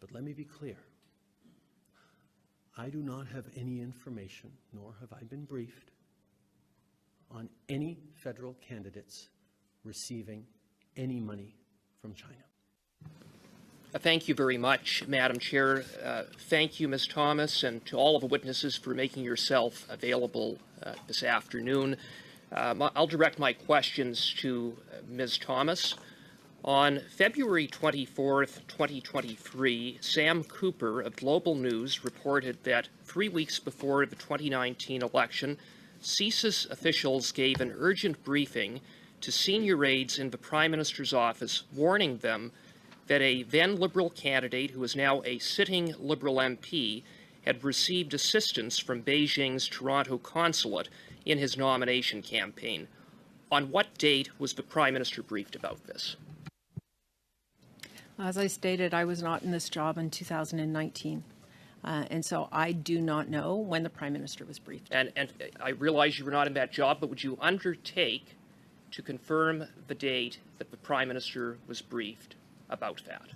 But let me be clear. I do not have any information, nor have I been briefed, on any federal candidates receiving any money from China. Thank you very much, Madam Chair. Thank you, Ms. Thomas, and to all of the witnesses for making yourself available this afternoon. I'll direct my questions to Ms. Thomas. On February 24th, 2023, Sam Cooper of Global News reported that 3 weeks before the 2019 election, CSIS officials gave an urgent briefing to senior aides in the Prime Minister's office, warning them that a then Liberal candidate, who is now a sitting Liberal MP, had received assistance from Beijing's Toronto consulate in his nomination campaign. On what date was the Prime Minister briefed about this? As I stated, I was not in this job in 2019. And so I do not know when the Prime Minister was briefed. And I realize you were not in that job, but would you undertake to confirm the date that the Prime Minister was briefed about that?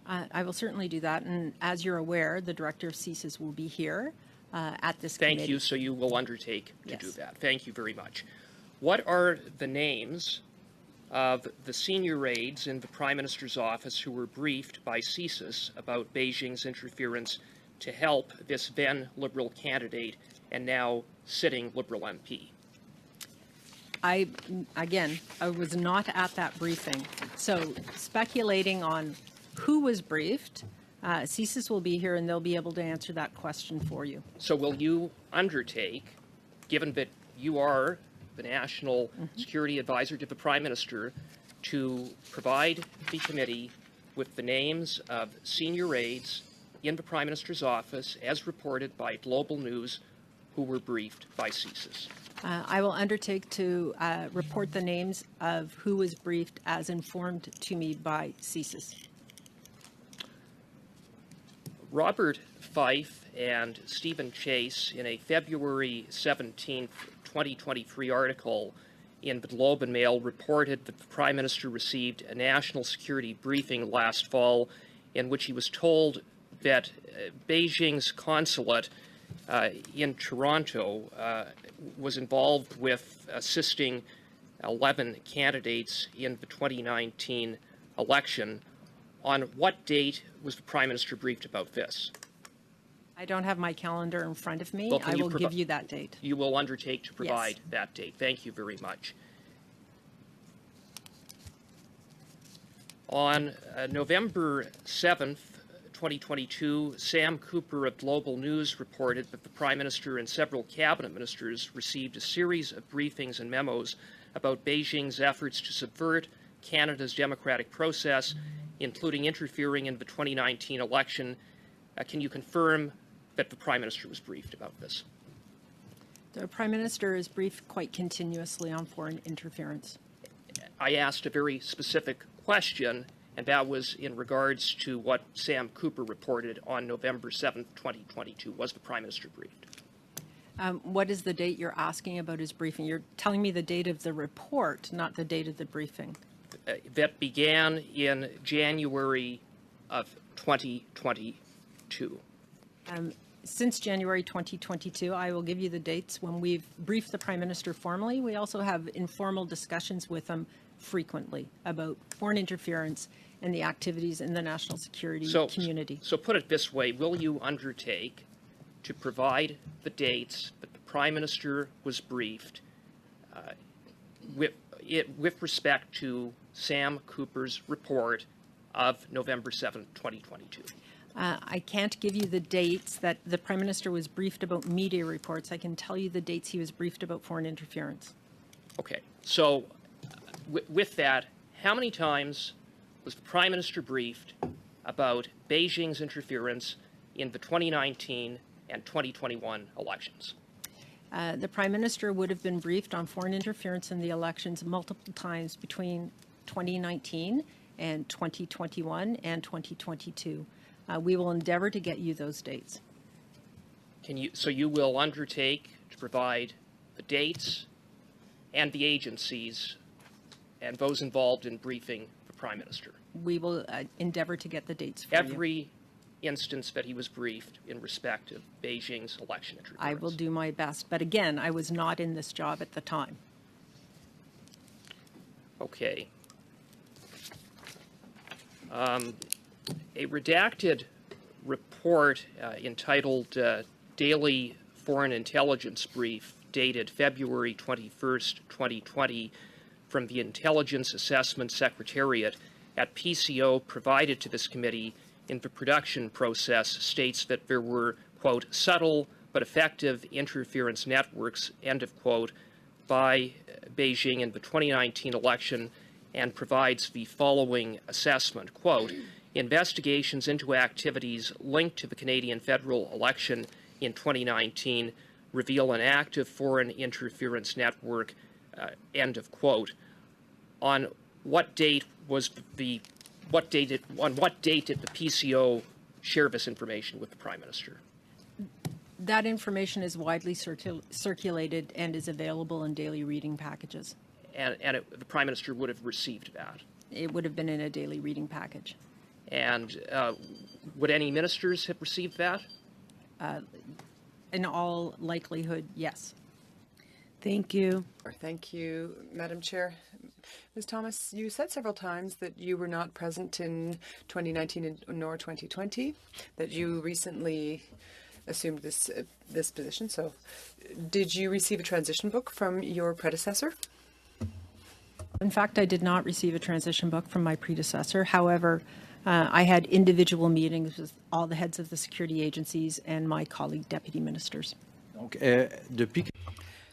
I will certainly do that. And as you're aware, the Director of CSIS will be here at this committee. Thank you. So you will undertake to Yes. do that. Thank you very much. What are the names of the senior aides in the Prime Minister's office who were briefed by CSIS about Beijing's interference to help this then Liberal candidate and now sitting Liberal MP? I was not at that briefing. So speculating on who was briefed, CSIS will be here and they'll be able to answer that question for you. So will you undertake, given that you are the National Security Advisor to the Prime Minister, to provide the committee with the names of senior aides in the Prime Minister's office, as reported by Global News, who were briefed by CSIS? I will undertake to report the names of who was briefed as informed to me by CSIS. Robert Fife and Stephen Chase, in a February 17th, 2023 article in the Globe and Mail, reported that the Prime Minister received a national security briefing last fall in which he was told that Beijing's consulate in Toronto was involved with assisting 11 candidates in the 2019 election. On what date was the Prime Minister briefed about this? I don't have my calendar in front of me. Well, I will give you that date. You will undertake to provide Yes. that date. Thank you very much. On November 7th, 2022, Sam Cooper of Global News reported that the Prime Minister and several cabinet ministers received a series of briefings and memos about Beijing's efforts to subvert Canada's democratic process, including interfering in the 2019 election. Can you confirm that the Prime Minister was briefed about this? The Prime Minister is briefed quite continuously on foreign interference. I asked a very specific question, and that was in regards to what Sam Cooper reported on November 7th, 2022. Was the Prime Minister briefed? What is the date you're asking about his briefing? You're telling me the date of the report, not the date of the briefing. That began in January of 2022. Since January 2022, I will give you the dates when we've briefed the Prime Minister formally. We also have informal discussions with him frequently about foreign interference and the activities in the national security community. So put it this way, will you undertake to provide the dates that the Prime Minister was briefed with respect to Sam Cooper's report of November 7th, 2022? I can't give you the dates that the Prime Minister was briefed about media reports. I can tell you the dates he was briefed about foreign interference. Okay, so with that, how many times was the Prime Minister briefed about Beijing's interference in the 2019 and 2021 elections? The Prime Minister would have been briefed on foreign interference in the elections multiple times between 2019 and 2021 and 2022. We will endeavor to get you those dates. So you will undertake to provide the dates and the agencies and those involved in briefing the Prime Minister? We will endeavor to get the dates for you. Every instance that he was briefed in respect of Beijing's election interference? I will do my best. But again, I was not in this job at the time. Okay. A redacted report entitled Daily Foreign Intelligence Brief, dated February 21st, 2020, from the Intelligence Assessment Secretariat at PCO provided to this committee in the production process states that there were, quote, subtle but effective interference networks, end of quote, by Beijing in the 2019 election, and provides the following assessment, quote, investigations into activities linked to the Canadian federal election in 2019 reveal an active foreign interference network, end of quote. On what date did the PCO share this information with the Prime Minister? That information is widely circulated and is available in daily reading packages. And the Prime Minister would have received that? It would have been in a daily reading package. And would any ministers have received that? In all likelihood, yes. Thank you. Thank you, Madam Chair. Ms. Thomas, you said several times that you were not present in 2019 nor 2020, that you recently assumed this position. So did you receive a transition book from your predecessor? In fact, I did not receive a transition book from my predecessor. However, I had individual meetings with all the heads of the security agencies and my colleague deputy ministers.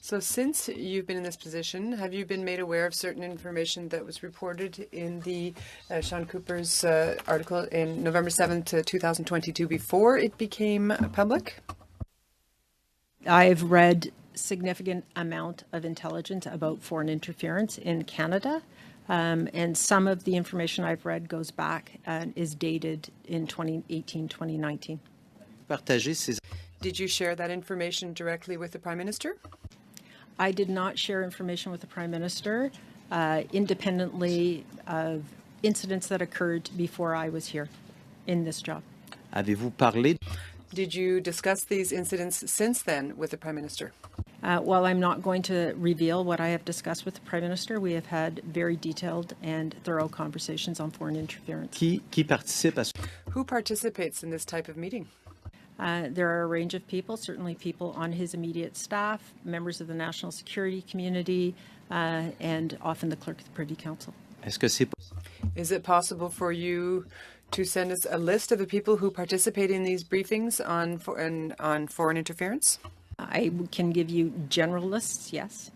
So since you've been in this position, have you been made aware of certain information that was reported in the Sean Cooper's article in November 7th, 2022 before it became public? I've read significant amount of intelligence about foreign interference in Canada. And some of the information I've read goes back and is dated in 2018, 2019. Did you share that information directly with the Prime Minister? I did not share information with the Prime Minister independently of incidents that occurred before I was here in this job. Did you discuss these incidents since then with the Prime Minister? While I'm not going to reveal what I have discussed with the Prime Minister, we have had very detailed and thorough conversations on foreign interference. Who participates in this type of meeting? There are a range of people, certainly people on his immediate staff, members of the national security community, and often the clerk of the Privy Council. Is it possible for you to send us a list of the people who participate in these briefings on foreign interference? I can give you general lists, yes.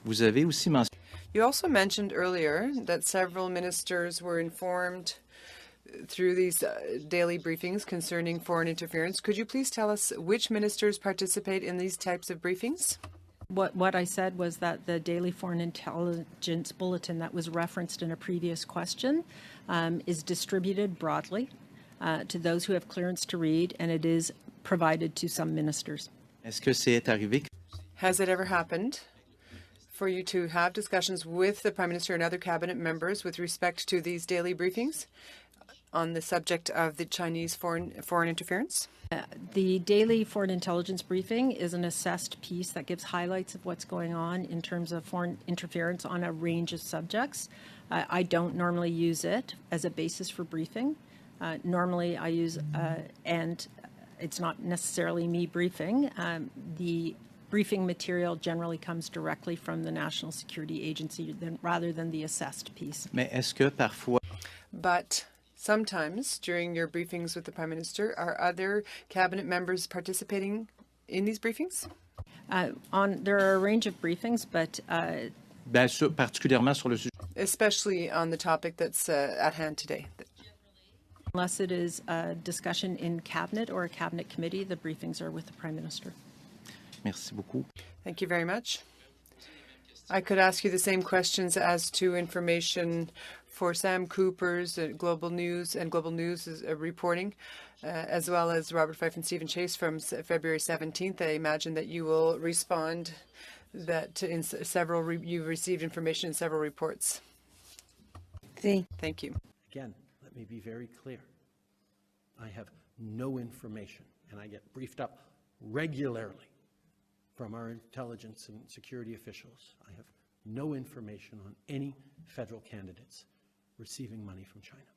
You also mentioned earlier that several ministers were informed through these daily briefings concerning foreign interference. Could you please tell us which ministers participate in these types of briefings? What I said was that the daily foreign intelligence bulletin that was referenced in a previous question is distributed broadly to those who have clearance to read, and it is provided to some ministers. Has it ever happened for you to have discussions with the Prime Minister and other cabinet members with respect to these daily briefings on the subject of the Chinese foreign interference? The daily foreign intelligence briefing is an assessed piece that gives highlights of what's going on in terms of foreign interference on a range of subjects. I don't normally use it as a basis for briefing. Normally I use, and it's not necessarily me briefing, the briefing material generally comes directly from the National Security Agency rather than the assessed piece. But sometimes during your briefings with the Prime Minister, are other cabinet members participating in these briefings? There are a range of briefings, but especially on the topic that's at hand today. Unless it is a discussion in cabinet or a cabinet committee, the briefings are with the Prime Minister. Merci beaucoup. Thank you very much. I could ask you the same questions as to information for Sam Cooper's Global News and Global News reporting, as well as Robert Fife and Stephen Chase from February 17th. I imagine that you will respond that in you've received information in several reports. Thank you. Again, let me be very clear. I have no information, and I get briefed up regularly from our intelligence and security officials. I have no information on any federal candidates receiving money from China.